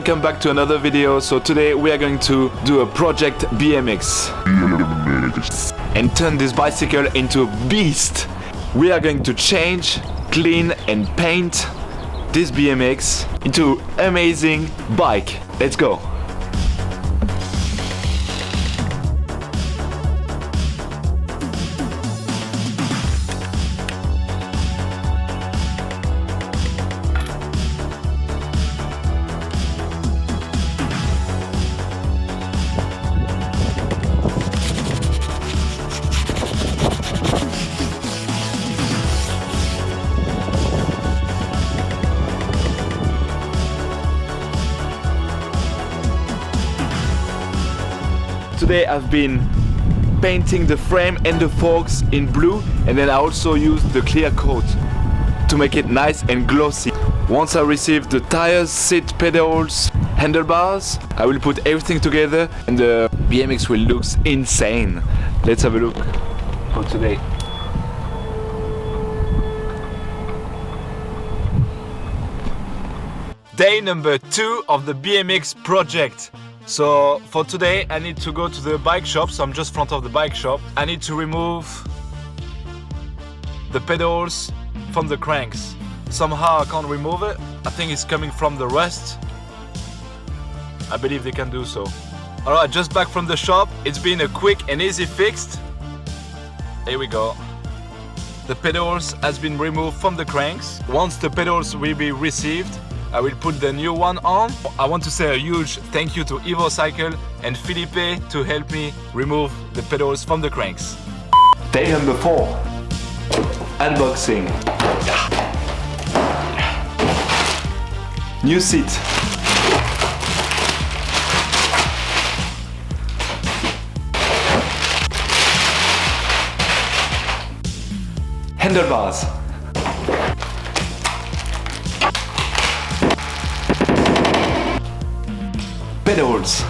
welcome back to another video. So today we are going to do a project BMX and turn this bicycle into a beast. We are going to change, clean and paint this BMX into amazing bike. Let's go. Today I've been painting the frame and the forks in blue, and then I also used the clear coat to make it nice and glossy. Once I receive the tires, seat, pedals, handlebars, I will put everything together and the BMX will look insane. Let's have a look for today. Day number 2 of the BMX project. So for today I need to go to the bike shop, so I'm just front of the bike shop. I need to remove the pedals from the cranks. Somehow I can't remove it. I think it's coming from the rust. I believe they can do so. Alright, just back from the shop. It's been a quick and easy fix. Here we go. The pedals has been removed from the cranks. Once the pedals will be received, I will put the new one on. I want to say a huge thank you to Evo Cycle and Felipe to help me remove the pedals from the cranks. Day number 4. Unboxing. New seat. Handlebars. Pedals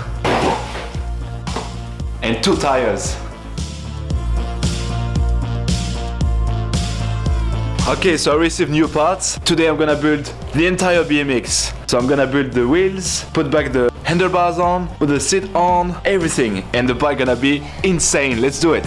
and 2 tires. Okay, so I received new parts. Today I'm gonna build the entire BMX. So I'm gonna build the wheels, put back the handlebars on, put the seat on, everything, and the bike gonna be insane. Let's do it.